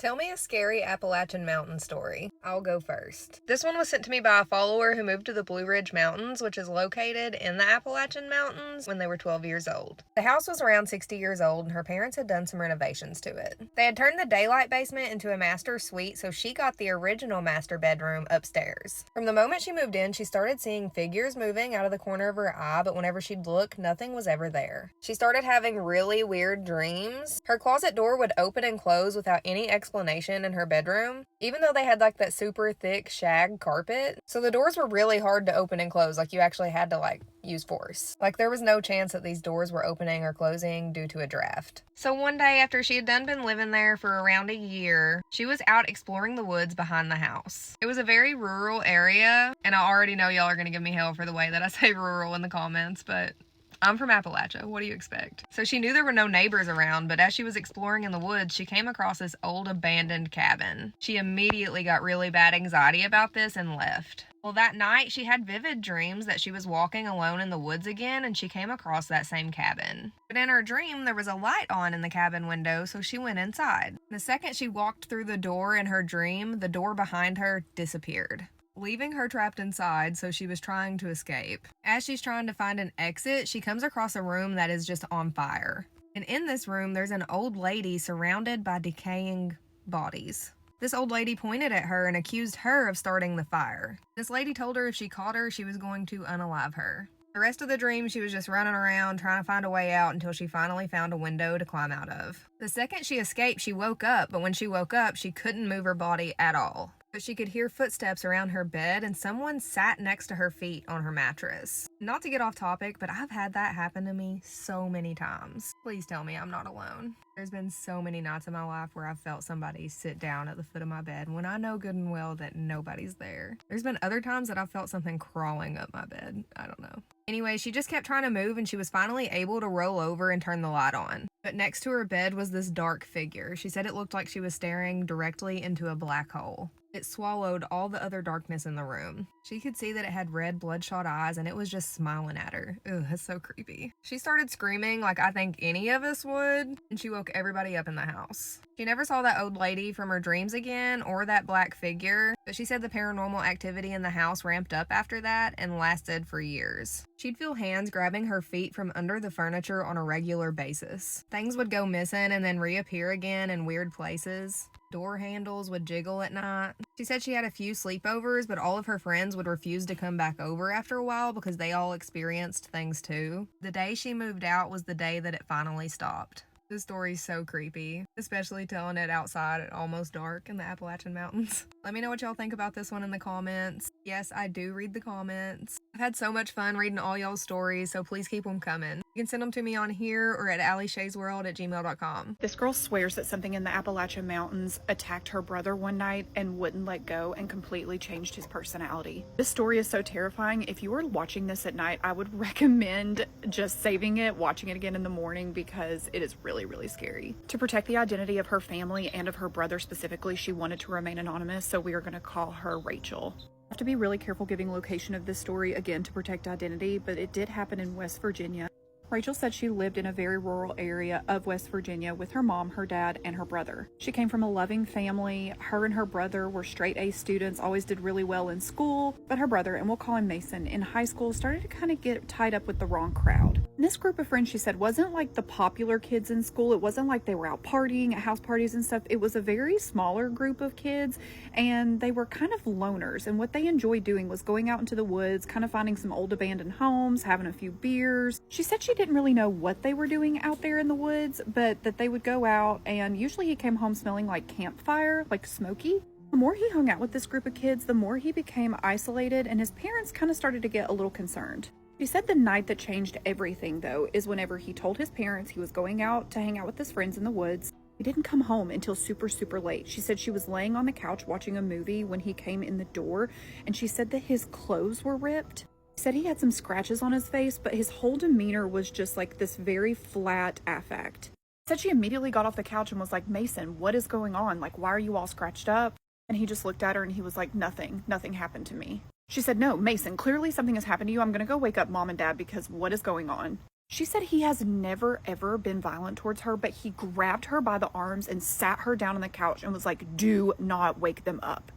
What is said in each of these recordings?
Tell me a scary Appalachian Mountain story. I'll go first. This one was sent to me by a follower who moved to the Blue Ridge Mountains, which is located in the Appalachian Mountains, when they were 12 years old. The house was around 60 years old, and her parents had done some renovations to it. They had turned the daylight basement into a master suite, so she got the original master bedroom upstairs. From the moment she moved in, she started seeing figures moving out of the corner of her eye, but whenever she'd look, nothing was ever there. She started having really weird dreams. Her closet door would open and close without any explanation in her bedroom, even though they had like that super thick shag carpet. So the doors were really hard to open and close, like you actually had to use force. Like there was no chance that these doors were opening or closing due to a draft. So one day after she had been living there for around a year, she was out exploring the woods behind the house. It was a very rural area, and I already know y'all are gonna give me hell for the way that I say rural in the comments, but I'm from Appalachia. What do you expect? So she knew there were no neighbors around, but as she was exploring in the woods, she came across this old abandoned cabin. She immediately got really bad anxiety about this and left. Well, that night she had vivid dreams that she was walking alone in the woods again, and she came across that same cabin. But in her dream, there was a light on in the cabin window, so she went inside. The second she walked through the door in her dream, the door behind her disappeared, leaving her trapped inside, so she was trying to escape. As she's trying to find an exit, she comes across a room that is just on fire. And in this room, there's an old lady surrounded by decaying bodies. This old lady pointed at her and accused her of starting the fire. This lady told her if she caught her, she was going to unalive her. The rest of the dream, she was just running around trying to find a way out until she finally found a window to climb out of. The second she escaped, she woke up, but when she woke up, she couldn't move her body at all. But she could hear footsteps around her bed, and someone sat next to her feet on her mattress. Not to get off topic, but I've had that happen to me so many times. Please tell me I'm not alone. There's been so many nights in my life where I've felt somebody sit down at the foot of my bed when I know good and well that nobody's there. There's been other times that I've felt something crawling up my bed. I don't know. Anyway, she just kept trying to move, and she was finally able to roll over and turn the light on. But next to her bed was this dark figure. She said it looked like she was staring directly into a black hole. It swallowed all the other darkness in the room. She could see that it had red, bloodshot eyes, and it was just smiling at her. Ugh, that's so creepy. She started screaming like I think any of us would, and she woke everybody up in the house. She never saw that old lady from her dreams again, or that black figure, but she said the paranormal activity in the house ramped up after that and lasted for years. She'd feel hands grabbing her feet from under the furniture on a regular basis. Things would go missing and then reappear again in weird places. Door handles would jiggle at night. She said she had a few sleepovers, but all of her friends would refuse to come back over after a while because they all experienced things too. The day she moved out was the day that it finally stopped. This story's so creepy, especially telling it outside at almost dark in the Appalachian Mountains. Let me know what y'all think about this one in the comments. Yes, I do read the comments. I've had so much fun reading all y'all's stories, so please keep them coming. You can send them to me on here or at allyshaysworld@gmail.com. This girl swears that something in the Appalachian Mountains attacked her brother one night and wouldn't let go and completely changed his personality. This story is so terrifying. If you were watching this at night, I would recommend just saving it, watching it again in the morning, because it is really scary. To protect the identity of her family and of her brother specifically, she wanted to remain anonymous, so we are going to call her Rachel. I have to be really careful giving location of this story, again, to protect identity, but it did happen in West Virginia. Rachel said she lived in a very rural area of West Virginia with her mom, her dad, and her brother. She came from a loving family. Her and her brother were straight A students, always did really well in school, but her brother, and we'll call him Mason, in high school started to kind of get tied up with the wrong crowd. And this group of friends, she said, wasn't like the popular kids in school. It wasn't like they were out partying at house parties and stuff. It was a very smaller group of kids, and they were kind of loners. And what they enjoyed doing was going out into the woods, kind of finding some old abandoned homes, having a few beers. She said she didn't really know what they were doing out there in the woods, but that they would go out, and usually he came home smelling like campfire, like smoky. The more he hung out with this group of kids, the more he became isolated, and his parents kind of started to get a little concerned. She said the night that changed everything, though, is whenever he told his parents he was going out to hang out with his friends in the woods. He didn't come home until super late. She said she was laying on the couch watching a movie when he came in the door, and she said that his clothes were ripped. She said he had some scratches on his face, but his whole demeanor was just like this very flat affect. Said she immediately got off the couch and was like, "Mason, what is going on? Like, why are you all scratched up?" And he just looked at her and he was like, nothing happened to me. She said, "No, Mason, clearly something has happened to you. I'm going to go wake up mom and dad because what is going on?" She said he has never ever been violent towards her, but he grabbed her by the arms and sat her down on the couch and was like, do not wake them up.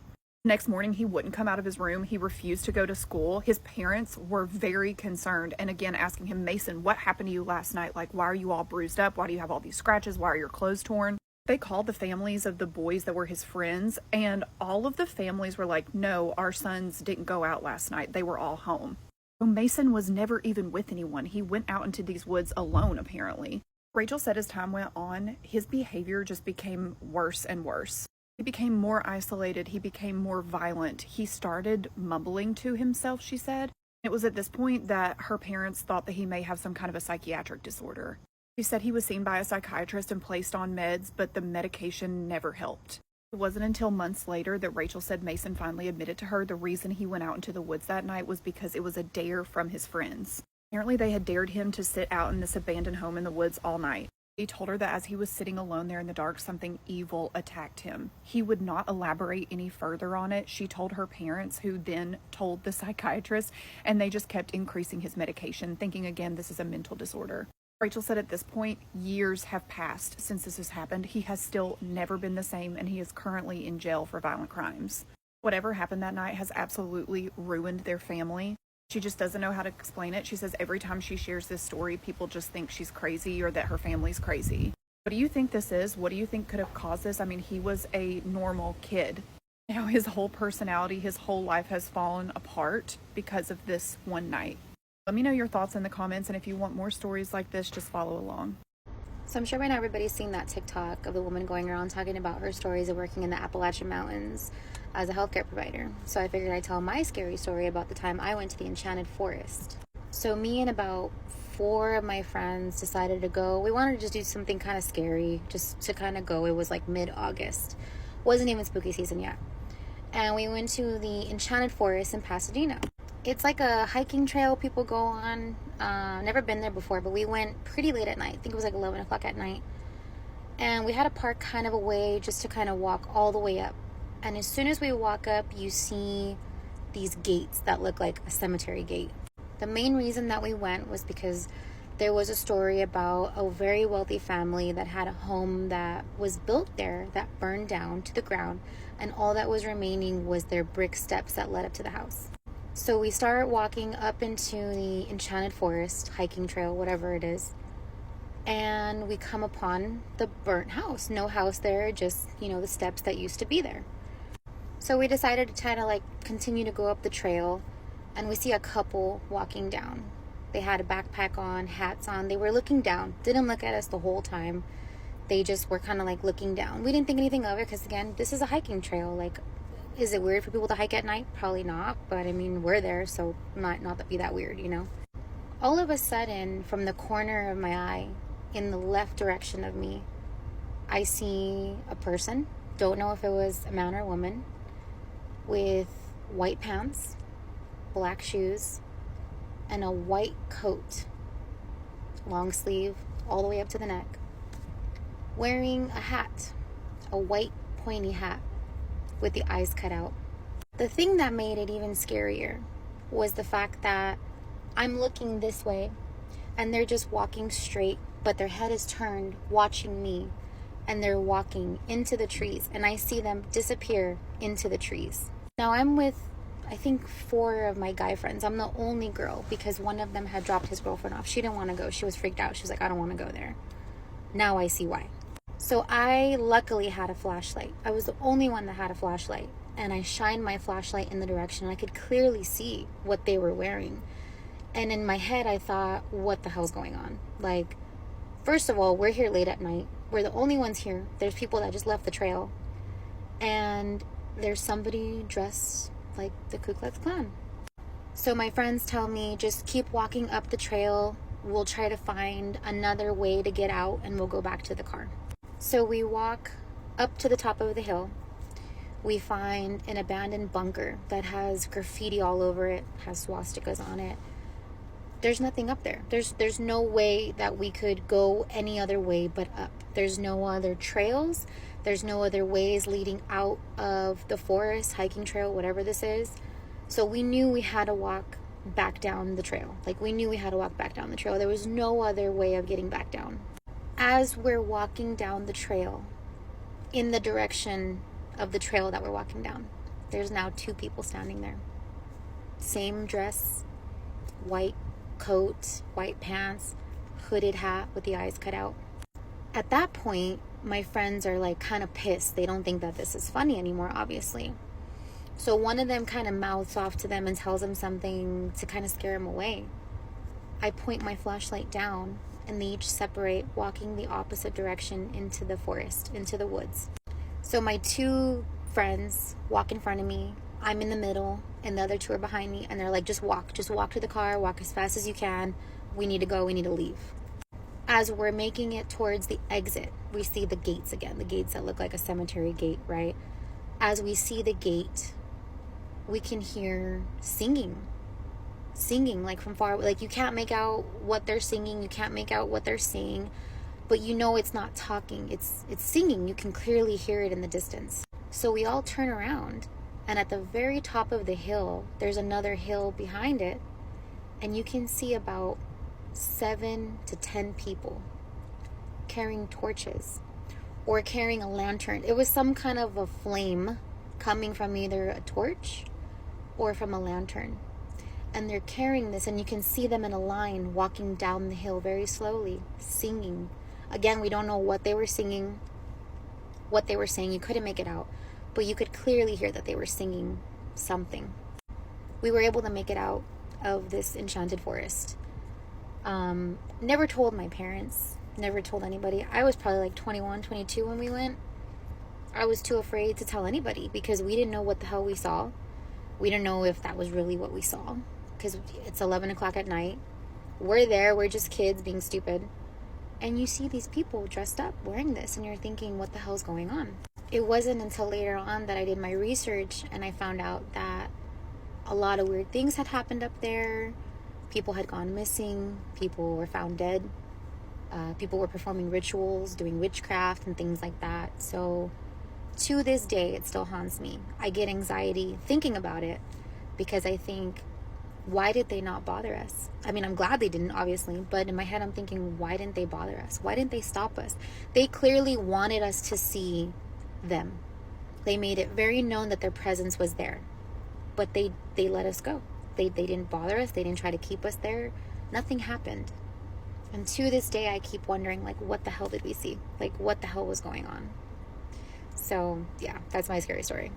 Next morning, he wouldn't come out of his room. He refused to go to school. His parents were very concerned and again asking him, Mason, what happened to you last night? Like, why are you all bruised up? Why do you have all these scratches? Why are your clothes torn? They called the families of the boys that were his friends, and all of the families were like, no, our sons didn't go out last night. They were all home. So Mason was never even with anyone. He went out into these woods alone, apparently. Rachel said as time went on, his behavior just became worse and worse. He became more isolated. He became more violent. He started mumbling to himself, she said. It was at this point that her parents thought that he may have some kind of a psychiatric disorder. She said he was seen by a psychiatrist and placed on meds, but the medication never helped. It wasn't until months later that Rachel said Mason finally admitted to her the reason he went out into the woods that night was because it was a dare from his friends. Apparently they had dared him to sit out in this abandoned home in the woods all night. He told her that as he was sitting alone there in the dark, something evil attacked him. He would not elaborate any further on it. She told her parents, who then told the psychiatrist, and they just kept increasing his medication, thinking again this is a mental disorder. Rachel said at this point, years have passed since this has happened. He has still never been the same, and he is currently in jail for violent crimes. Whatever happened that night has absolutely ruined their family. She just doesn't know how to explain it. She says every time she shares this story, people just think she's crazy or that her family's crazy. What do you think this is? What do you think could have caused this? I mean, he was a normal kid. Now his whole personality, his whole life has fallen apart because of this one night. Let me know your thoughts in the comments, and if you want more stories like this, just follow along. So I'm sure by now everybody's seen that TikTok of the woman going around talking about her stories of working in the Appalachian Mountains as a healthcare provider. So I figured I'd tell my scary story about the time I went to the Enchanted Forest. So me and about 4 of my friends decided to go. We wanted to just do something kind of scary, just to kind of go. It was like mid-August. Wasn't even spooky season yet. And we went to the Enchanted Forest in Pasadena. It's like a hiking trail people go on. Never been there before, but we went pretty late at night. I think it was like 11 o'clock at night. And we had to park kind of away just to kind of walk all the way up. And as soon as we walk up, you see these gates that look like a cemetery gate. The main reason that we went was because there was a story about a very wealthy family that had a home that was built there that burned down to the ground, and all that was remaining was their brick steps that led up to the house. So we start walking up into the Enchanted Forest, hiking trail, whatever it is, and we come upon the burnt house. No house there, just, the steps that used to be there. So we decided to kind of like continue to go up the trail, and we see a couple walking down. They had a backpack on, hats on. They were looking down, didn't look at us the whole time. They just were kind of like looking down. We didn't think anything of it because, again, this is a hiking trail. Like, is it weird for people to hike at night? Probably not, but I mean, we're there, so not that be that weird, All of a sudden, from the corner of my eye, in the left direction of me, I see a person. Don't know if it was a man or a woman, with white pants, black shoes, and a white coat, long sleeve, all the way up to the neck, wearing a hat, a white pointy hat with the eyes cut out. The thing that made it even scarier was the fact that I'm looking this way and they're just walking straight, but their head is turned watching me, and they're walking into the trees, and I see them disappear into the trees. Now I'm with, I think, 4 of my guy friends. I'm the only girl because one of them had dropped his girlfriend off. She didn't want to go. She was freaked out. She was like, I don't want to go there. Now I see why. So I luckily had a flashlight. I was the only one that had a flashlight, and I shined my flashlight in the direction, and I could clearly see what they were wearing. And in my head, I thought, what the hell's going on? Like, first of all, we're here late at night. We're the only ones here. There's people that just left the trail, and there's somebody dressed like the Ku Klux Klan. So my friends tell me, just keep walking up the trail. We'll try to find another way to get out, and we'll go back to the car. So we walk up to the top of the hill. We find an abandoned bunker that has graffiti all over it, has swastikas on it. There's nothing up there. There's no way that we could go any other way but up. There's no other trails. There's no other ways leading out of the forest, hiking trail, whatever this is. So we knew we had to walk back down the trail. Like, we knew we had to walk back down the trail. There was no other way of getting back down. As we're walking down the trail, in the direction of the trail that we're walking down, there's now 2 people standing there. Same dress, white coat, white pants, hooded hat with the eyes cut out. At that point, my friends are like kind of pissed. They don't think that this is funny anymore, obviously. So one of them kind of mouths off to them and tells them something to kind of scare them away. I point my flashlight down and they each separate, walking the opposite direction into the forest, into the woods. So my 2 friends walk in front of me, I'm in the middle, and the other 2 are behind me, and they're like, just walk to the car, walk as fast as you can. We need to go, we need to leave. As we're making it towards the exit, we see the gates again, the gates that look like a cemetery gate, right? As we see the gate, we can hear singing like from far, like you can't make out what they're singing, you can't make out what they're saying, but you know it's not talking, it's singing. You can clearly hear it in the distance. So we all turn around, and at the very top of the hill, there's another hill behind it, and you can see about 7 to 10 people carrying torches or carrying a lantern. It was some kind of a flame coming from either a torch or from a lantern. And they're carrying this, and you can see them in a line walking down the hill very slowly, singing. Again, we don't know what they were singing, what they were saying. You couldn't make it out, but you could clearly hear that they were singing something. We were able to make it out of this enchanted forest. Never told my parents, never told anybody. I was probably like 21, 22 when we went. I was too afraid to tell anybody because we didn't know what the hell we saw. We didn't know if that was really what we saw, because it's 11 o'clock at night. We're there, we're just kids being stupid. And you see these people dressed up wearing this, and you're thinking, what the hell's going on? It wasn't until later on that I did my research and I found out that a lot of weird things had happened up there. People had gone missing, people were found dead, people were performing rituals, doing witchcraft and things like that. So to this day, it still haunts me. I get anxiety thinking about it because I think, why did they not bother us? I mean, I'm glad they didn't, obviously, but in my head I'm thinking, why didn't they bother us? Why didn't they stop us? They clearly wanted us to see them. They made it very known that their presence was there, but they let us go. They didn't bother us. They didn't try to keep us there. Nothing happened. And to this day, I keep wondering, like, what the hell did we see? Like, what the hell was going on? So, yeah, that's my scary story.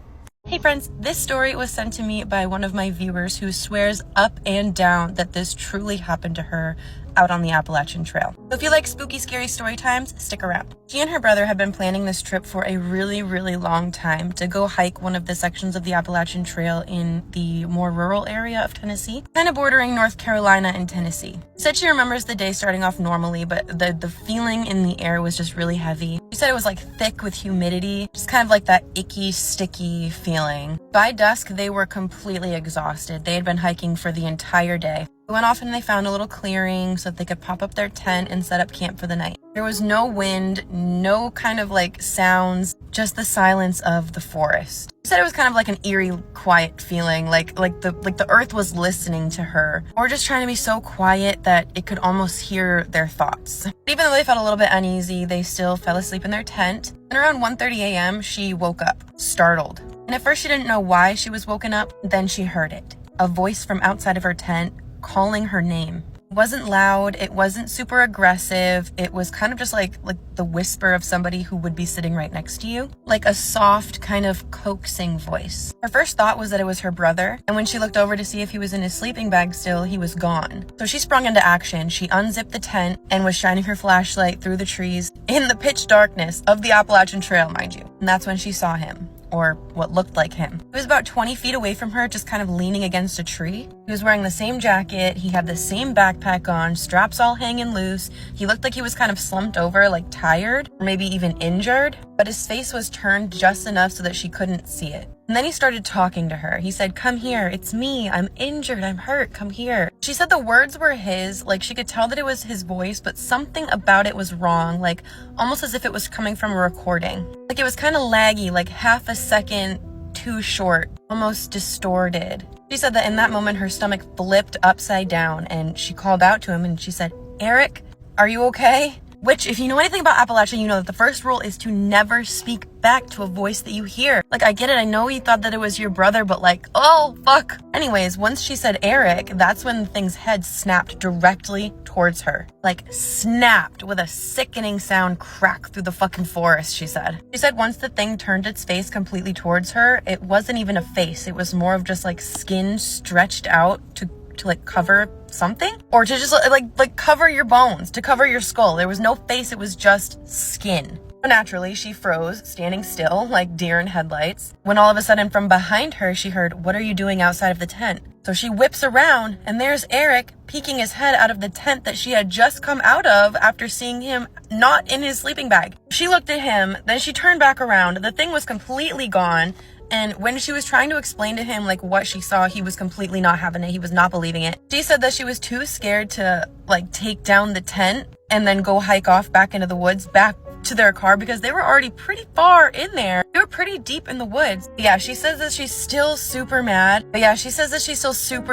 Hey friends, this story was sent to me by one of my viewers who swears up and down that this truly happened to her out on the Appalachian Trail. So if you like spooky, scary story times, stick around. She and her brother had been planning this trip for a really, really long time to go hike one of the sections of the Appalachian Trail in the more rural area of Tennessee, kind of bordering North Carolina and Tennessee. She said she remembers the day starting off normally, but the feeling in the air was just really heavy. She said it was like thick with humidity, just kind of like that icky, sticky feeling. By dusk, they were completely exhausted. They had been hiking for the entire day. They went off and they found a little clearing so that they could pop up their tent and set up camp for the night. There was no wind, no kind of like sounds, just the silence of the forest. She said it was kind of like an eerie, quiet feeling, like the earth was listening to her, or just trying to be so quiet that it could almost hear their thoughts. Even though they felt a little bit uneasy, they still fell asleep in their tent. And around 1:30 a.m., she woke up, startled. And at first she didn't know why she was woken up, then she heard it. A voice from outside of her tent calling her name. It wasn't loud, it wasn't super aggressive, it was kind of just like the whisper of somebody who would be sitting right next to you, like a soft kind of coaxing voice. Her first thought was that it was her brother, and when she looked over to see if he was in his sleeping bag still, he was gone. So she sprung into action. She unzipped the tent and was shining her flashlight through the trees in the pitch darkness of the Appalachian Trail, mind you. And that's when she saw him. Or what looked like him. He was about 20 feet away from her, just kind of leaning against a tree. He was wearing the same jacket, he had the same backpack on, straps all hanging loose. He looked like he was kind of slumped over, like tired, or maybe even injured, but his face was turned just enough so that she couldn't see it. And then he started talking to her. He said, "Come here, it's me, I'm injured, I'm hurt, come here." She said the words were his, like she could tell that it was his voice, but something about it was wrong, like almost as if it was coming from a recording. Like it was kind of laggy, like half a second too short, almost distorted. She said that in that moment, her stomach flipped upside down and she called out to him and she said, "Eric, are you okay?" Which, if you know anything about Appalachia, you know that the first rule is to never speak back to a voice that you hear. Like, I get it. I know you thought that it was your brother, but like, oh, fuck. Anyways, once she said Eric, that's when the thing's head snapped directly towards her. Like, snapped with a sickening sound crack through the fucking forest, she said. She said once the thing turned its face completely towards her, it wasn't even a face. It was more of just like skin stretched out to like cover something, or to just like cover your bones, to cover your skull. There was no face, it was just skin. Naturally, she froze, standing still like deer in headlights, when all of a sudden from behind her she heard, "What are you doing outside of the tent?" So she whips around and there's Eric peeking his head out of the tent that she had just come out of after seeing him not in his sleeping bag. She looked at him, then she turned back around. The thing was completely gone. And when she was trying to explain to him like what she saw, he was completely not having it. He was not believing it. She said that she was too scared to like take down the tent and then go hike off back into the woods, back to their car, because they were already pretty far in there. They were pretty deep in the woods. But yeah, she says that she's still super mad.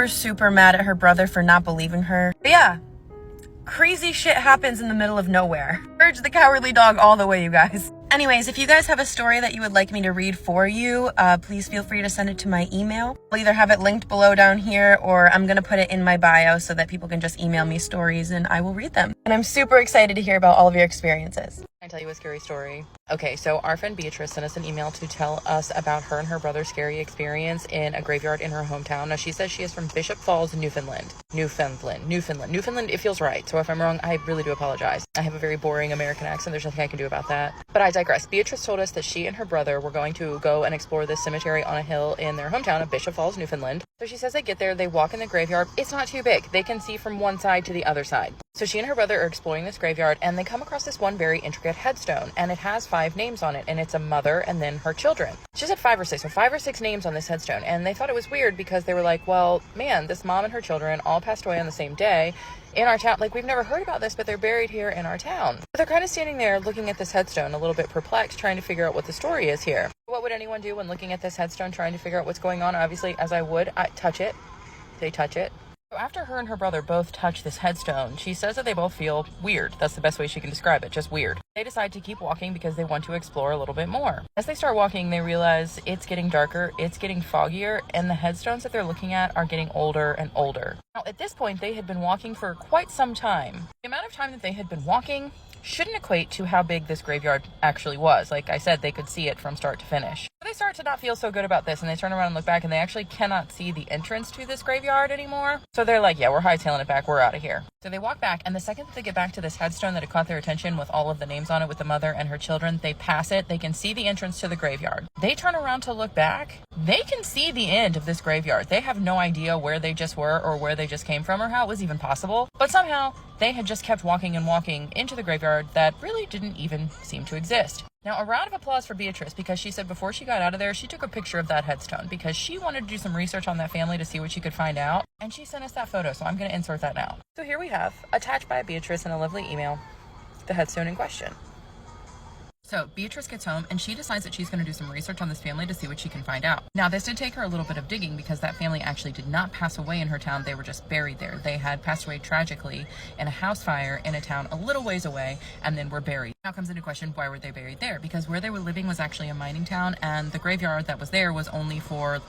Super mad at her brother for not believing her. But yeah, crazy shit happens in the middle of nowhere. Urge the cowardly dog all the way, you guys. Anyways, if you guys have a story that you would like me to read for you, please feel free to send it to my email. I'll either have it linked below down here, or I'm gonna put it in my bio so that people can just email me stories and I will read them. And I'm super excited to hear about all of your experiences. Can I tell you a scary story? Okay, so our friend Beatrice sent us an email to tell us about her and her brother's scary experience in a graveyard in her hometown. Now, she says she is from Bishop Falls, Newfoundland. Newfoundland, it feels right. So if I'm wrong, I really do apologize. I have a very boring American accent. There's nothing I can do about that. But I digress. Beatrice told us that she and her brother were going to go and explore this cemetery on a hill in their hometown of Bishop Falls, Newfoundland. So she says they get there, they walk in the graveyard. It's not too big. They can see from one side to the other side. So she and her brother are exploring this graveyard and they come across this one very intricate headstone, and it has 5 names on it, and it's a mother and then her children. She said 5 or 6, so 5 or 6 names on this headstone, and they thought it was weird because they were like, well, man, this mom and her children all passed away on the same day in our town. Like, we've never heard about this, but they're buried here in our town. But they're kind of standing there looking at this headstone, a little bit perplexed, trying to figure out what the story is here. What would anyone do when looking at this headstone, trying to figure out what's going on? Obviously, as I would, I touch it. They touch it. So after her and her brother both touch this headstone, she says that they both feel weird. That's the best way she can describe it, just weird. They decide to keep walking because they want to explore a little bit more. As they start walking, they realize it's getting darker, it's getting foggier, and the headstones that they're looking at are getting older and older. Now, at this point, they had been walking for quite some time. The amount of time that they had been walking shouldn't equate to how big this graveyard actually was. Like I said, they could see it from start to finish. They start to not feel so good about this, and they turn around and look back, and they actually cannot see the entrance to this graveyard anymore. So they're like, yeah, we're hightailing it back, we're out of here. So they walk back, and the second that they get back to this headstone that had caught their attention with all of the names on it with the mother and her children, they pass it. They can see the entrance to the graveyard. They turn around to look back. They can see the end of this graveyard. They have no idea where they just were or where they just came from or how it was even possible. But somehow they had just kept walking and walking into the graveyard that really didn't even seem to exist. Now, a round of applause for Beatrice, because she said before she got out of there, she took a picture of that headstone because she wanted to do some research on that family to see what she could find out. And she sent us that photo, so I'm going to insert that now. So here we have, attached by Beatrice in a lovely email, the headstone in question. So Beatrice gets home and she decides that she's going to do some research on this family to see what she can find out. Now, this did take her a little bit of digging because that family actually did not pass away in her town. They were just buried there. They had passed away tragically in a house fire in a town a little ways away and then were buried. Now comes into question, why were they buried there? Because where they were living was actually a mining town, and the graveyard that was there was only for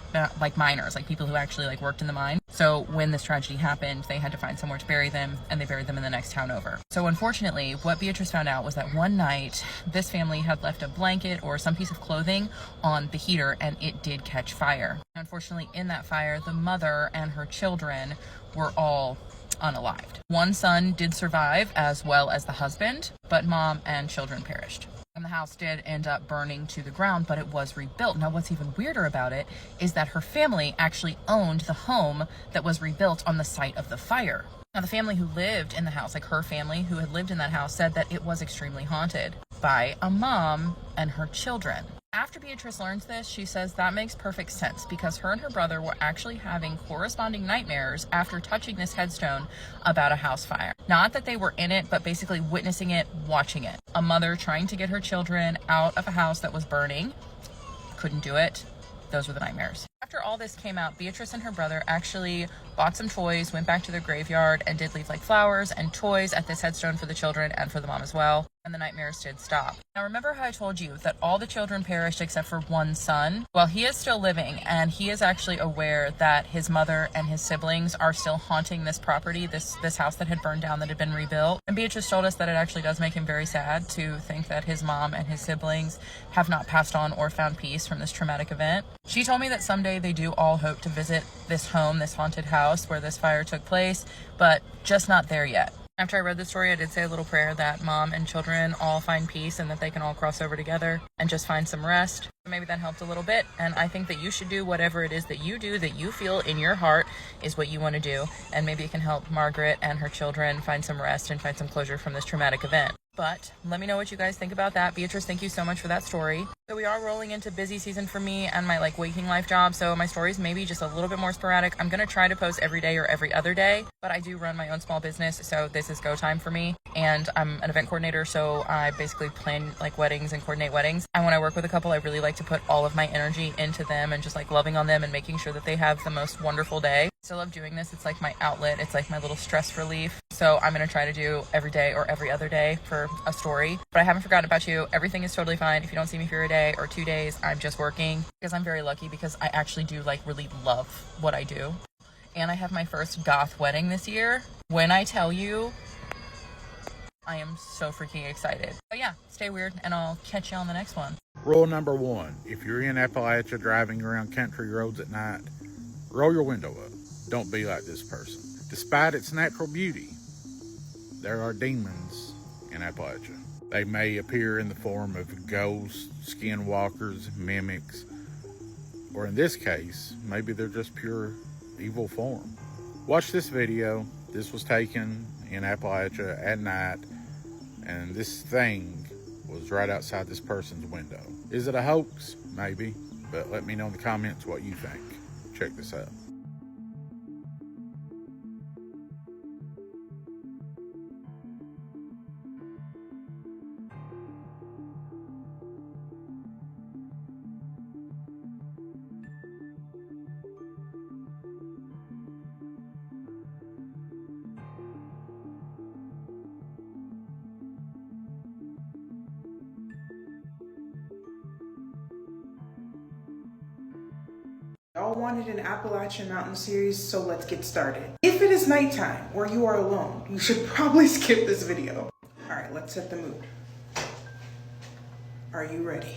like miners, like people who actually like worked in the mine. So when this tragedy happened, they had to find somewhere to bury them, and they buried them in the next town over. So unfortunately, what Beatrice found out was that one night this family had left a blanket or some piece of clothing on the heater, and it did catch fire. Unfortunately, in that fire, the mother and her children were all unalived. One son did survive, as well as the husband, but mom and children perished. And the house did end up burning to the ground, but it was rebuilt. Now, what's even weirder about it is that her family actually owned the home that was rebuilt on the site of the fire. Now, the family who lived in the house, like her family who had lived in that house, said that it was extremely haunted by a mom and her children. After Beatrice learns this, she says that makes perfect sense because her and her brother were actually having corresponding nightmares after touching this headstone about a house fire. Not that they were in it, but basically witnessing it, watching it. A mother trying to get her children out of a house that was burning, couldn't do it. Those were the nightmares. After all this came out, Beatrice and her brother actually bought some toys, went back to their graveyard, and did leave like flowers and toys at this headstone for the children and for the mom as well. And the nightmares did stop. Now remember how I told you that all the children perished except for one son? Well, he is still living, and he is actually aware that his mother and his siblings are still haunting this property, this house that had burned down that had been rebuilt. And Beatrice told us that it actually does make him very sad to think that his mom and his siblings have not passed on or found peace from this traumatic event. She told me that someday they do all hope to visit this home, this haunted house where this fire took place, but just not there yet. After I read the story, I did say a little prayer that mom and children all find peace and that they can all cross over together and just find some rest. Maybe that helped a little bit, and I think that you should do whatever it is that you do that you feel in your heart is what you want to do, and maybe it can help Margaret and her children find some rest and find some closure from this traumatic event. But let me know what you guys think about that. Beatrice, thank you so much for that story. So we are rolling into busy season for me and my waking life job, so my stories may be just a little bit more sporadic. I'm gonna try to post every day or every other day, but I do run my own small business, so this is go time for me. And I'm an event coordinator, so I basically plan weddings and coordinate weddings. And when I work with a couple, I really like to put all of my energy into them and just loving on them and making sure that they have the most wonderful day. I still love doing this. It's like my outlet. It's like my little stress relief. So I'm gonna try to do every day or every other day for a story. But I haven't forgotten about you. Everything is totally fine. If you don't see me for a day or 2 days, I'm just working, because I'm very lucky because I actually do really love what I do. And I have my first goth wedding this year. When I tell you, I am so freaking excited. But yeah, stay weird and I'll catch you on the next one. Rule number 1, if you're in Appalachia driving around country roads at night, roll your window up. Don't be like this person. Despite its natural beauty, there are demons in Appalachia. They may appear in the form of ghosts, skinwalkers, mimics, or in this case, maybe they're just pure evil form. Watch this video. This was taken in Appalachia at night, and this thing was right outside this person's window. Is it a hoax? Maybe, but let me know in the comments what you think. Check this out. Y'all wanted an Appalachian Mountains series, so let's get started. If it is nighttime or you are alone, you should probably skip this video. All right, let's set the mood. Are you ready?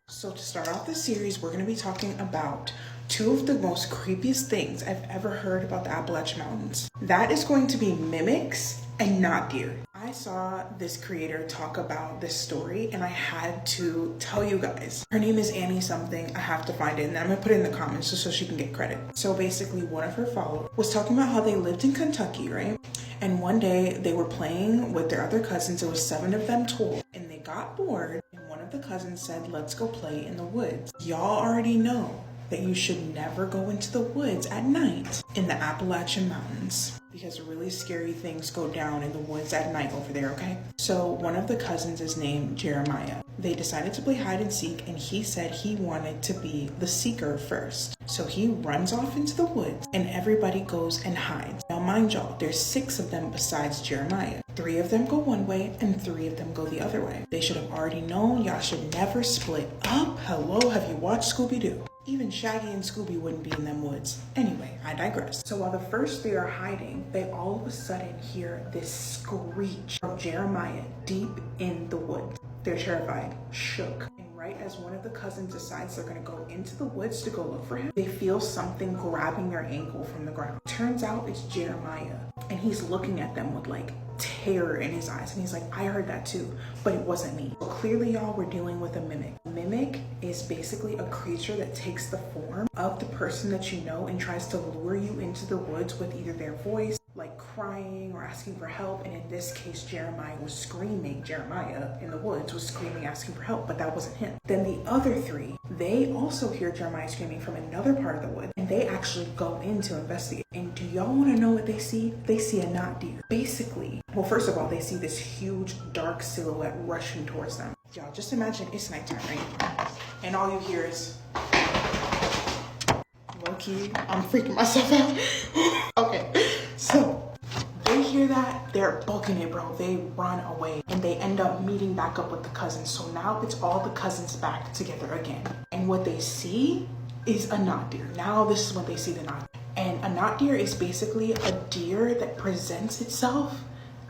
So to start off the series, we're gonna be talking about two of the most creepiest things I've ever heard about the Appalachian Mountains. That is going to be mimics and not deer. I saw this creator talk about this story and I had to tell you guys. Her name is Annie something. I have to find it and I'm gonna put it in the comments just so she can get credit. So basically one of her followers was talking about how they lived in Kentucky, right? And one day they were playing with their other cousins. There was 7 of them total and they got bored and one of the cousins said, let's go play in the woods. Y'all already know that you should never go into the woods at night in the Appalachian Mountains because really scary things go down in the woods at night over there, okay? So one of the cousins is named Jeremiah. They decided to play hide and seek and he said he wanted to be the seeker first. So he runs off into the woods and everybody goes and hides. Now mind y'all, there's 6 of them besides Jeremiah. 3 of them go one way and 3 of them go the other way. They should have already known y'all should never split up. Hello, have you watched Scooby-Doo? Even Shaggy and Scooby wouldn't be in them woods. Anyway, I digress. So while the first 3 are hiding, they all of a sudden hear this screech from Jeremiah deep in the woods. They're terrified, shook. And right as one of the cousins decides they're gonna go into the woods to go look for him, they feel something grabbing their ankle from the ground. Turns out it's Jeremiah. And he's looking at them with terror in his eyes. And he's like, I heard that too, but it wasn't me. So clearly y'all, we're dealing with a mimic. A mimic is basically a creature that takes the form of the person that you know and tries to lure you into the woods with either their voice, like crying or asking for help. And in this case, Jeremiah was screaming. Jeremiah in the woods was screaming, asking for help, but that wasn't him. Then the other 3, they also hear Jeremiah screaming from another part of the wood and they actually go in to investigate. And do y'all want to know what they see? They see a not deer. Basically, well, first of all, they see this huge dark silhouette rushing towards them. Y'all just imagine it's nighttime, right? And all you hear is low-key, I'm freaking myself out. Okay, so they hear that, they're booking it, bro. They run away and they end up meeting back up with the cousins. So now it's all the cousins back together again. And what they see is a knot deer. Now this is when they see the knot. And a knot deer is basically a deer that presents itself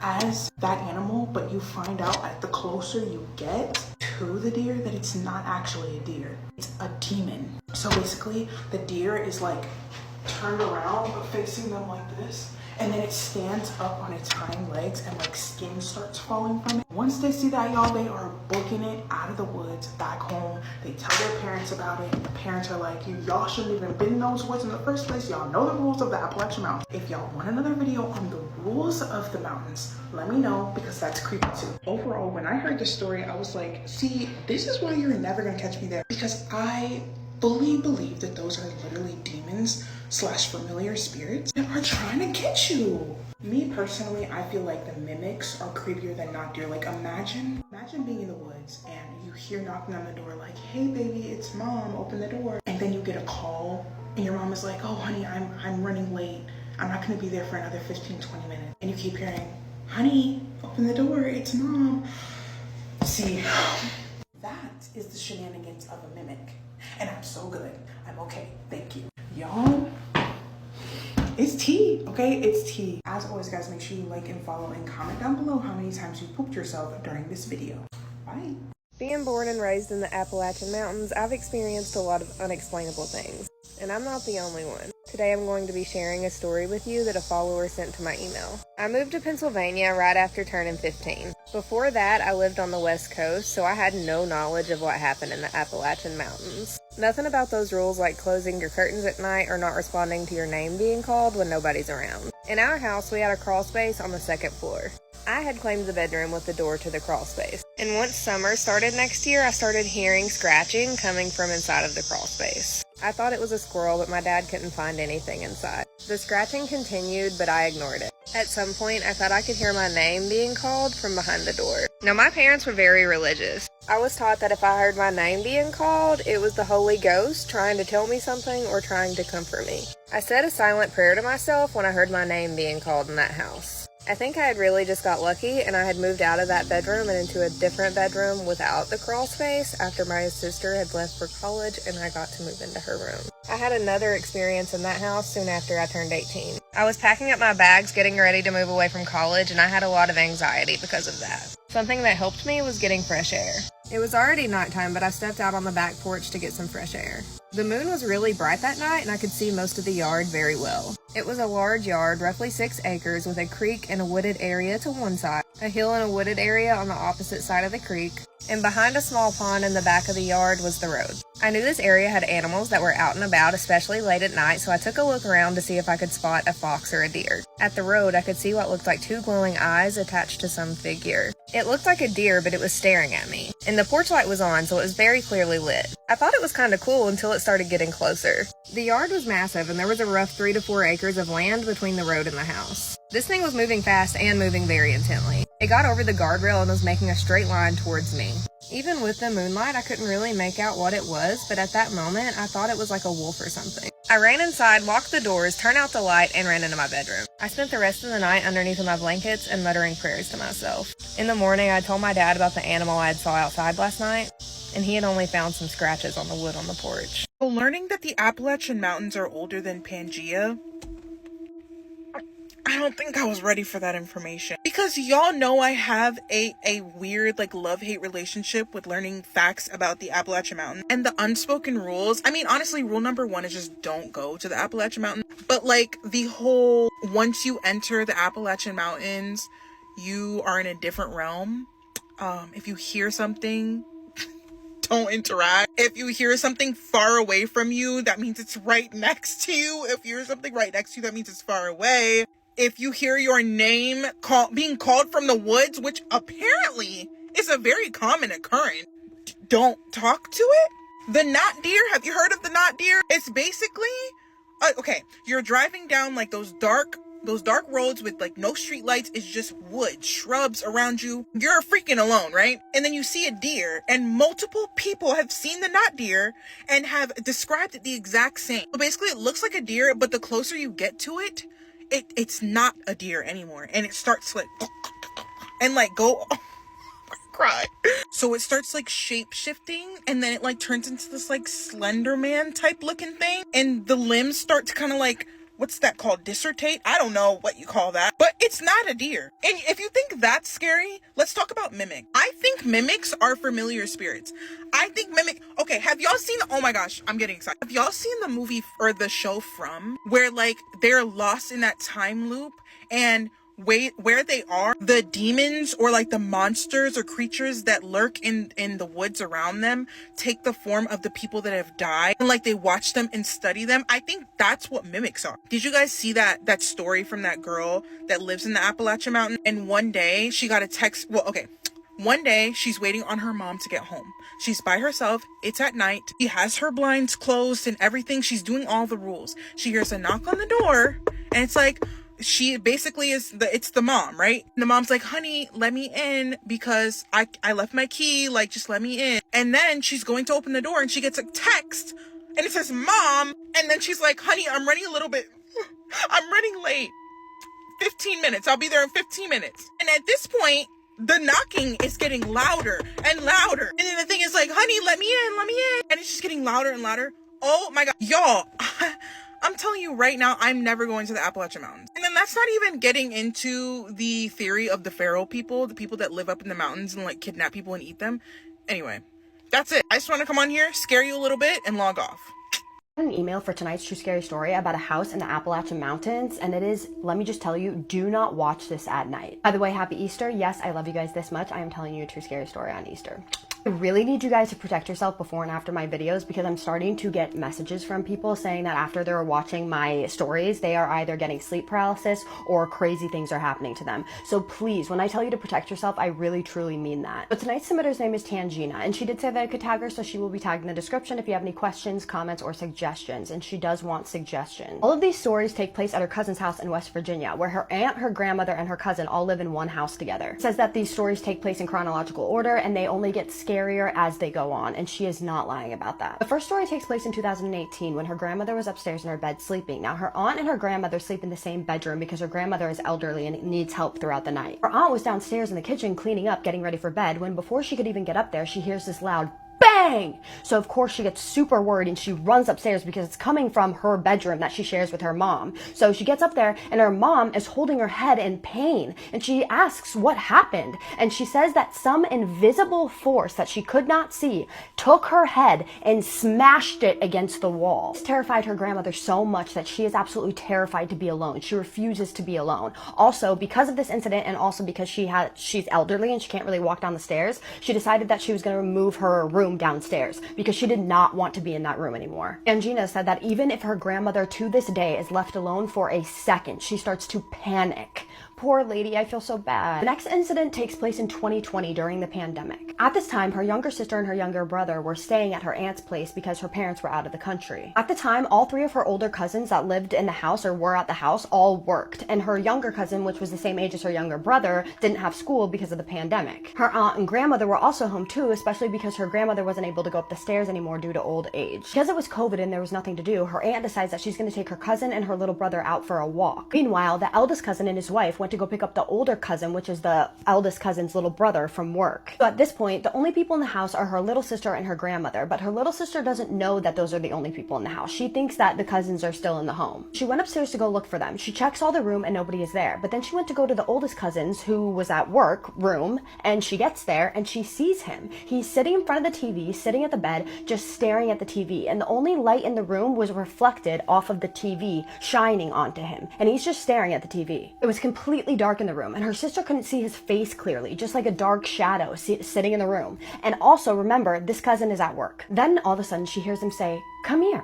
as that animal, but you find out as the closer you get to the deer that it's not actually a deer. It's a demon. So basically the deer is like turned around but facing them like this, and then it stands up on its hind legs and like skin starts falling from it. Once they see that, y'all, they are booking it out of the woods back home. They tell their parents about it, and the parents are like, y'all shouldn't even been in those woods in the first place. Y'all know the rules of the Appalachian Mountains. If y'all want another video on the rules of the mountains, let me know, because that's creepy too. Overall, when I heard the story, I was like, see, this is why you're never gonna catch me there, because I fully believe that those are literally demons / familiar spirits that are trying to get you. Me personally, I feel like the mimics are creepier than not deer. Like imagine being in the woods and you hear knocking on the door like, hey baby, it's mom, open the door. And then you get a call and your mom is like, oh honey, I'm running late. I'm not gonna be there for another 15, 20 minutes. And you keep hearing, honey, open the door, it's mom. See, that is the shenanigans of a mimic. And I'm so good. I'm okay. Thank you. Y'all, it's tea, okay? It's tea. As always, guys, make sure you like and follow and comment down below how many times you pooped yourself during this video. Bye. Being born and raised in the Appalachian Mountains, I've experienced a lot of unexplainable things, and I'm not the only one. Today I'm going to be sharing a story with you that a follower sent to my email. I moved to Pennsylvania right after turning 15. Before that, I lived on the West Coast, so I had no knowledge of what happened in the Appalachian Mountains. Nothing about those rules like closing your curtains at night or not responding to your name being called when nobody's around. In our house, we had a crawl space on the second floor. I had claimed the bedroom with the door to the crawl space. And once summer started next year, I started hearing scratching coming from inside of the crawl space. I thought it was a squirrel, but my dad couldn't find anything inside. The scratching continued, but I ignored it. At some point, I thought I could hear my name being called from behind the door. Now, my parents were very religious. I was taught that if I heard my name being called, it was the Holy Ghost trying to tell me something or trying to comfort me. I said a silent prayer to myself when I heard my name being called in that house. I think I had really just got lucky and I had moved out of that bedroom and into a different bedroom without the crawl space after my sister had left for college and I got to move into her room. I had another experience in that house soon after I turned 18. I was packing up my bags, getting ready to move away from college, and I had a lot of anxiety because of that. Something that helped me was getting fresh air. It was already nighttime, but I stepped out on the back porch to get some fresh air. The moon was really bright that night, and I could see most of the yard very well. It was a large yard, roughly 6 acres, with a creek and a wooded area to one side, a hill and a wooded area on the opposite side of the creek, and behind a small pond in the back of the yard was the road. I knew this area had animals that were out and about, especially late at night, so I took a look around to see if I could spot a fox or a deer. At the road, I could see what looked like 2 glowing eyes attached to some figure. It looked like a deer, but it was staring at me, and the porch light was on, so it was very clearly lit. I thought it was kind of cool until it started getting closer. The yard was massive, and there was a rough 3 to 4 acres of land between the road and the house. This thing was moving fast and moving very intently. It got over the guardrail and was making a straight line towards me. Even with the moonlight, I couldn't really make out what it was, but at that moment, I thought it was like a wolf or something. I ran inside, locked the doors, turned out the light, and ran into my bedroom. I spent the rest of the night underneath my blankets and muttering prayers to myself. In the morning, I told my dad about the animal I had saw outside last night, and he had only found some scratches on the wood on the porch. So learning that the Appalachian Mountains are older than Pangea, I don't think I was ready for that information. Because y'all know I have a weird like love-hate relationship with learning facts about the Appalachian Mountains and the unspoken rules. I mean, honestly, rule number 1 is just don't go to the Appalachian Mountains. But like the whole, once you enter the Appalachian Mountains, you are in a different realm. If you hear something, don't interact. If you hear something far away from you, that means it's right next to you. If you hear something right next to you, that means it's far away. If you hear your name being called from the woods, which apparently is a very common occurrence, don't talk to it. The knot deer, have you heard of the knot deer? It's basically, okay, you're driving down like those dark Those dark roads with like no street lights is just wood, shrubs around you. You're freaking alone, right? And then you see a deer, and multiple people have seen the not deer and have described it the exact same. So basically it looks like a deer, but the closer you get to it, it's not a deer anymore. And it starts like, and like go, cry. So it starts like shape shifting, and then it like turns into this like Slender Man type looking thing, and the limbs start to kind of like, what's that called? Dissertate? I don't know what you call that, but it's not a deer. And if you think that's scary, let's talk about mimic. I think mimics are familiar spirits. I think okay, have y'all seen, oh my gosh, I'm getting excited. Have y'all seen the movie or the show From, where like they're lost in that time loop, and where they are, the demons or like the monsters or creatures that lurk in the woods around them take the form of the people that have died, and like they watch them and study them. I think that's what mimics are. Did you guys see that story from that girl that lives in the Appalachian Mountains? And one day she got a text. Well, okay. One day she's waiting on her mom to get home. She's by herself. It's at night. She has her blinds closed and everything. She's doing all the rules. She hears a knock on the door, and it's like, she basically it's the mom, right? And the mom's like, honey, let me in because I left my key, like, just let me in. And then she's going to open the door and she gets a text and it says mom. And then she's like, honey, I'm running late. 15 minutes. I'll be there in 15 minutes. And at this point, the knocking is getting louder and louder. And then the thing is like, honey, let me in. And it's just getting louder and louder. Oh my God, y'all. I'm telling you right now, I'm never going to the Appalachian Mountains. And then that's not even getting into the theory of the feral people, the people that live up in the mountains and like kidnap people and eat them. Anyway, that's it. I just want to come on here, scare you a little bit, and log off. An email for tonight's true scary story about a house in the Appalachian Mountains, and it is, let me just tell you, do not watch this at night. By the way, happy Easter. Yes, I love you guys this much. I am telling you a true scary story on Easter. I really need you guys to protect yourself before and after my videos, because I'm starting to get messages from people saying that after they're watching my stories, they are either getting sleep paralysis or crazy things are happening to them. So please, when I tell you to protect yourself, I really truly mean that. But tonight's submitter's name is Tangina, and she did say that I could tag her, so she will be tagged in the description if you have any questions, comments, or suggestions, and she does want suggestions. All of these stories take place at her cousin's house in West Virginia, where her aunt, her grandmother, and her cousin all live in one house together. It says that these stories take place in chronological order, and they only get scarier as they go on, and she is not lying about that. The first story takes place in 2018 when her grandmother was upstairs in her bed sleeping. Now, her aunt and her grandmother sleep in the same bedroom because her grandmother is elderly and needs help throughout the night. Her aunt was downstairs in the kitchen cleaning up, getting ready for bed, when before she could even get up there, she hears this loud bang! So of course she gets super worried and she runs upstairs because it's coming from her bedroom that she shares with her mom. So she gets up there and her mom is holding her head in pain, and she asks what happened, and she says that some invisible force that she could not see took her head and smashed it against the wall. This terrified her grandmother so much that she is absolutely terrified to be alone. She refuses to be alone. Also, because of this incident, and also because she's elderly and she can't really walk down the stairs, she decided that she was going to remove her room downstairs because she did not want to be in that room anymore. And Gina said that even if her grandmother to this day is left alone for a second, she starts to panic. Poor lady, I feel so bad. The next incident takes place in 2020 during the pandemic. At this time, her younger sister and her younger brother were staying at her aunt's place because her parents were out of the country. At the time, all three of her older cousins that lived in the house or were at the house all worked, and her younger cousin, which was the same age as her younger brother, didn't have school because of the pandemic. Her aunt and grandmother were also home too, especially because her grandmother wasn't able to go up the stairs anymore due to old age. Because it was COVID and there was nothing to do, her aunt decides that she's going to take her cousin and her little brother out for a walk. Meanwhile, the eldest cousin and his wife went to go pick up the older cousin, which is the eldest cousin's little brother, from work. So at this point, the only people in the house are her little sister and her grandmother, but her little sister doesn't know that those are the only people in the house. She thinks that the cousins are still in the home. She went upstairs to go look for them. She checks all the room and nobody is there, but then she went to go to the oldest cousin's, who was at work room, and she gets there and she sees him. He's sitting in front of the TV, sitting at the bed, just staring at the TV, and the only light in the room was reflected off of the TV, shining onto him, and he's just staring at the TV. It was completely dark in the room, and her sister couldn't see his face clearly, just like a dark shadow sitting in the room. And also, remember, this cousin is at work. Then all of a sudden she hears him say, "Come here."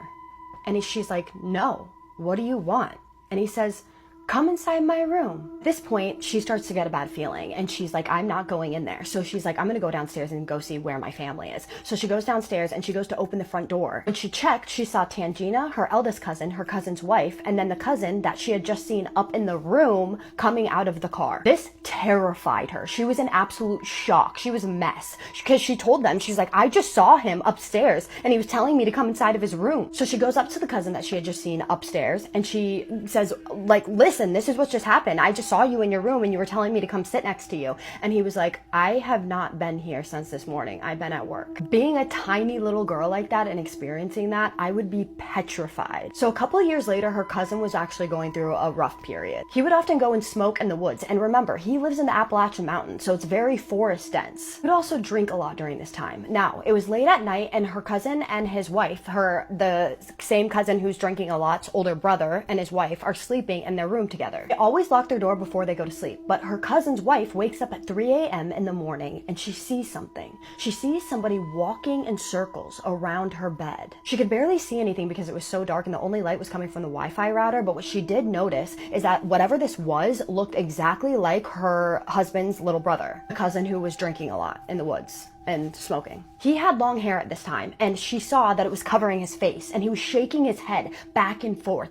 And she's like, "No, what do you want?" And he says, come inside my room. At this point, she starts to get a bad feeling and she's like, I'm not going in there. So she's like, I'm gonna go downstairs and go see where my family is. So she goes downstairs and she goes to open the front door. When she checked, she saw Tangina, her eldest cousin, her cousin's wife, and then the cousin that she had just seen up in the room coming out of the car. This terrified her. She was in absolute shock. She was a mess because she told them, she's like, I just saw him upstairs and he was telling me to come inside of his room. So she goes up to the cousin that she had just seen upstairs and she says, like, listen, this is what just happened. I just saw you in your room and you were telling me to come sit next to you. And he was like, I have not been here since this morning. I've been at work. Being a tiny little girl like that and experiencing that, I would be petrified. So a couple of years later, her cousin was actually going through a rough period. He would often go and smoke in the woods. And remember, he lives in the Appalachian Mountains, so it's very forest dense. He would also drink a lot during this time. Now, it was late at night and her cousin and his wife, the same cousin who's drinking a lot's older brother and his wife are sleeping in their room together. They always lock their door before they go to sleep, but her cousin's wife wakes up at 3 a.m. in the morning and she sees something. She sees somebody walking in circles around her bed. She could barely see anything because it was so dark and the only light was coming from the Wi-Fi router, but what she did notice is that whatever this was looked exactly like her husband's little brother, the cousin who was drinking a lot in the woods and smoking. He had long hair at this time and she saw that it was covering his face and he was shaking his head back and forth,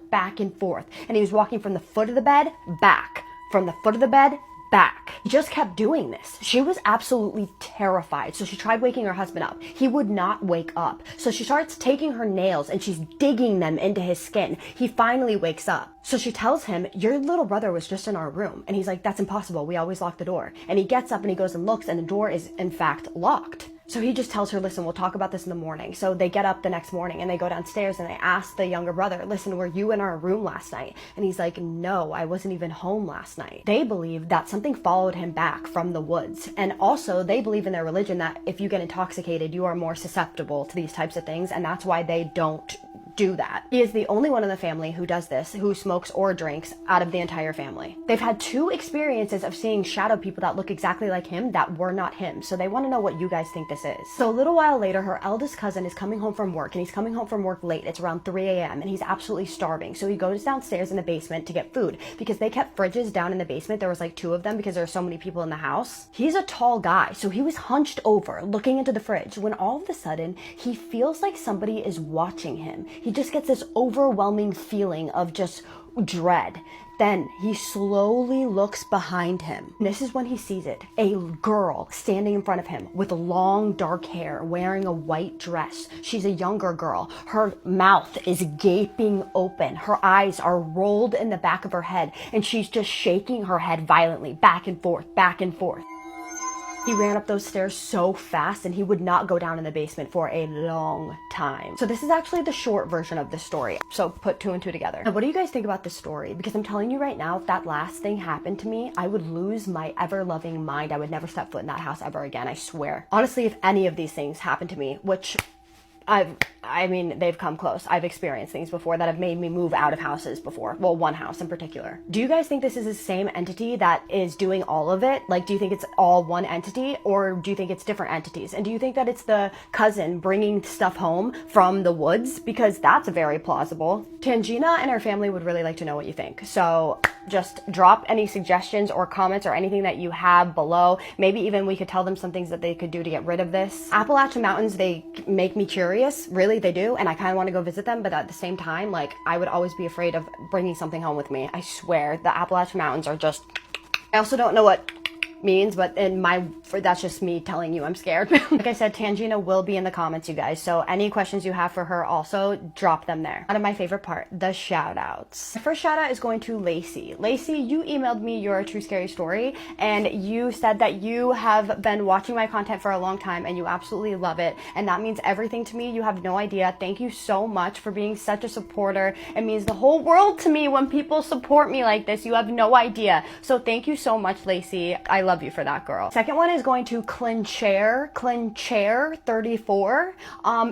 and he was walking from the foot of the bed back, from the foot of the bed back. He just kept doing this. She was absolutely terrified. So she tried waking her husband up. He would not wake up. So she starts taking her nails and she's digging them into his skin. He finally wakes up. So she tells him, your little brother was just in our room. And he's like, that's impossible. We always lock the door. And he gets up and he goes and looks and the door is in fact locked. So he just tells her, listen, we'll talk about this in the morning. So they get up the next morning and they go downstairs and they ask the younger brother, listen, were you in our room last night? And he's like, no, I wasn't even home last night. They believe that something followed him back from the woods. And also they believe in their religion that if you get intoxicated, you are more susceptible to these types of things. And that's why they don't do that. He is the only one in the family who does this, who smokes or drinks out of the entire family. They've had 2 experiences of seeing shadow people that look exactly like him that were not him. So they want to know what you guys think this is. So a little while later, her eldest cousin is coming home from work and he's coming home from work late. It's around 3 a.m. and he's absolutely starving. So he goes downstairs in the basement to get food because they kept fridges down in the basement. There was like 2 of them because there were so many people in the house. He's a tall guy. So he was hunched over looking into the fridge when all of a sudden he feels like somebody is watching him. He just gets this overwhelming feeling of just dread. Then he slowly looks behind him. And this is when he sees it. A girl standing in front of him with long dark hair, wearing a white dress. She's a younger girl. Her mouth is gaping open. Her eyes are rolled in the back of her head. And she's just shaking her head violently, back and forth, back and forth. He ran up those stairs so fast and he would not go down in the basement for a long time. So this is actually the short version of this story. So put 2 and 2 together. Now, what do you guys think about this story? Because I'm telling you right now, if that last thing happened to me, I would lose my ever-loving mind. I would never step foot in that house ever again, I swear. Honestly, if any of these things happened to me, which I mean, they've come close. I've experienced things before that have made me move out of houses before. Well, one house in particular. Do you guys think this is the same entity that is doing all of it? Like, do you think it's all one entity or do you think it's different entities? And do you think that it's the cousin bringing stuff home from the woods? Because that's very plausible. Tangina and her family would really like to know what you think. So just drop any suggestions or comments or anything that you have below. Maybe even we could tell them some things that they could do to get rid of this. Appalachian Mountains, they make me curious. Really, they do. And I kind of want to go visit them. But at the same time, like, I would always be afraid of bringing something home with me. I swear, the Appalachian Mountains are just... I also don't know what means, but that's just me telling you I'm scared. Like I said, Tangina will be in the comments, you guys, so any questions you have for her, also drop them there. Out of my favorite part, the shout outs. The first shout out is going to Lacey. Lacey, you emailed me your true scary story and you said that you have been watching my content for a long time and you absolutely love it, and that means everything to me. You have no idea. Thank you so much for being such a supporter. It means the whole world to me when people support me like this. You have no idea. So thank you so much, Lacey. I love you for that, girl. Second one is going to Clinchair34.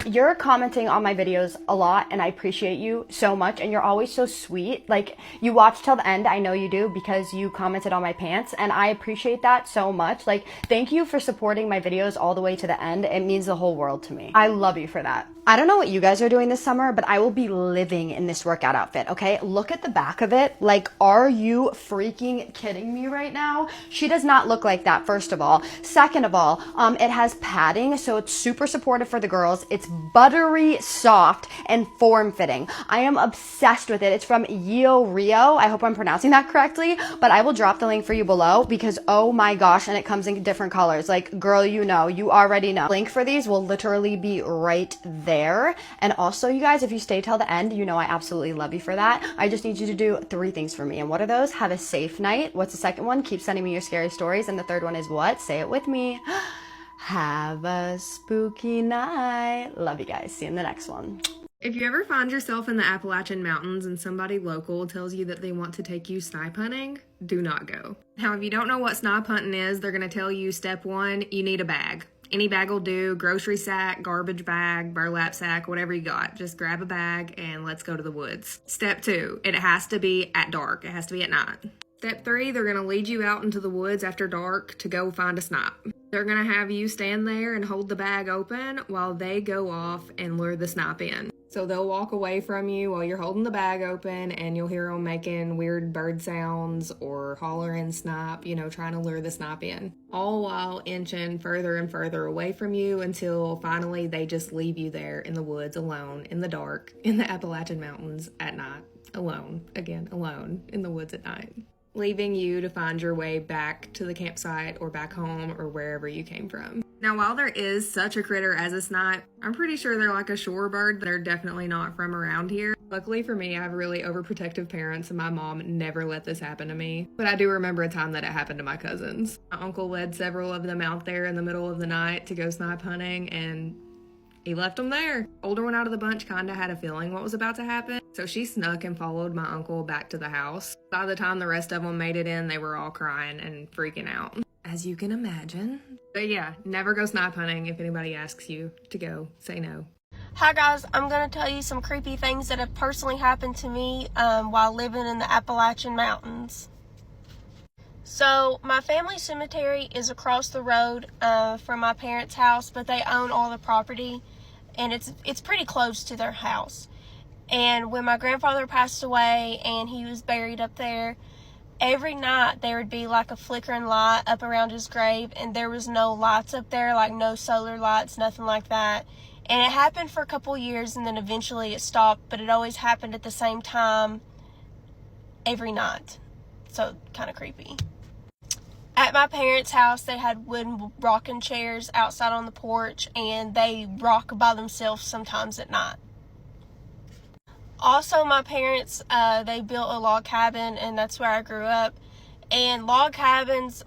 You're commenting on my videos a lot and I appreciate you so much, and you're always so sweet. Like, you watch till the end, I know you do, because you commented on my pants and I appreciate that so much. Like, thank you for supporting my videos all the way to the end. It means the whole world to me. I love you for that. I don't know what you guys are doing this summer, but I will be living in this workout outfit, okay? Look at the back of it. Like, are you freaking kidding me right now? She does not look like that, first of all. Second of all, it has padding, so it's super supportive for the girls. It's buttery soft and form-fitting. I am obsessed with it. It's from Yo Rio. I hope I'm pronouncing that correctly, but I will drop the link for you below because, oh my gosh, and it comes in different colors. Like, girl, you know, you already know. Link for these will literally be right there. And also, you guys, if you stay till the end, you know I absolutely love you for that. I just need you to do 3 things for me. And what are those? Have a safe night. What's the second one? Keep sending me your scary stories. And the third one is what? Say it with me. Have a spooky night. Love you guys. See you in the next one. If you ever find yourself in the Appalachian Mountains and somebody local tells you that they want to take you snipe hunting, do not go. Now, if you don't know what snipe hunting is, they're going to tell you step 1, you need a bag. Any bag will do, grocery sack, garbage bag, burlap sack, whatever you got. Just grab a bag and let's go to the woods. Step 2, it has to be at dark. It has to be at night. Step 3, they're going to lead you out into the woods after dark to go find a snipe. They're going to have you stand there and hold the bag open while they go off and lure the snipe in. So they'll walk away from you while you're holding the bag open and you'll hear them making weird bird sounds or hollering snipe, you know, trying to lure the snipe in. All while inching further and further away from you until finally they just leave you there in the woods alone, in the dark, in the Appalachian Mountains at night. Alone. Again, alone in the woods at night. Leaving you to find your way back to the campsite or back home or wherever you came from. Now, while there is such a critter as a snipe, I'm pretty sure they're like a shorebird. They're definitely not from around here. Luckily for me, I have really overprotective parents and my mom never let this happen to me. But I do remember a time that it happened to my cousins. My uncle led several of them out there in the middle of the night to go snipe hunting and he left them there. Older one out of the bunch kinda had a feeling what was about to happen, so she snuck and followed my uncle back to the house. By the time the rest of them made it in, they were all crying and freaking out, as you can imagine. But yeah, never go snipe hunting. If anybody asks you to go, say no. Hi guys, I'm going to tell you some creepy things that have personally happened to me while living in the Appalachian Mountains. So, my family cemetery is across the road from my parents' house, but they own all the property, and it's pretty close to their house. And when my grandfather passed away and he was buried up there, every night there would be like a flickering light up around his grave, and there was no lights up there, like no solar lights, nothing like that. And it happened for a couple years, and then eventually it stopped, but it always happened at the same time every night. So, kind of creepy. At my parents' house, they had wooden rocking chairs outside on the porch, and they rock by themselves sometimes at night. Also, my parents, they built a log cabin, and that's where I grew up. And log cabins,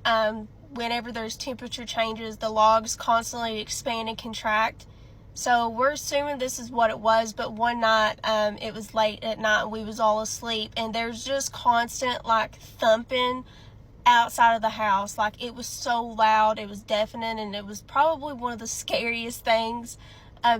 whenever there's temperature changes, the logs constantly expand and contract. So we're assuming this is what it was, but one night, it was late at night, and we was all asleep, and there's just constant, like, thumping outside of the house. Like, it was so loud, it was deafening, and it was probably one of the scariest things,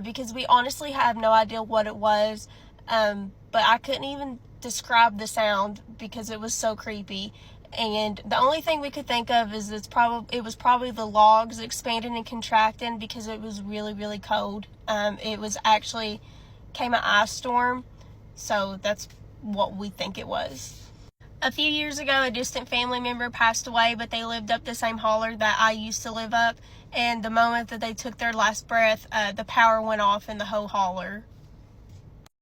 because we honestly have no idea what it was, but I couldn't even describe the sound because it was so creepy. And the only thing we could think of is it was probably the logs expanding and contracting because it was really, really cold. It was actually came an ice storm, so that's what we think it was. A few years ago, a distant family member passed away, but they lived up the same holler that I used to live up. And the moment that they took their last breath, the power went off in the whole holler.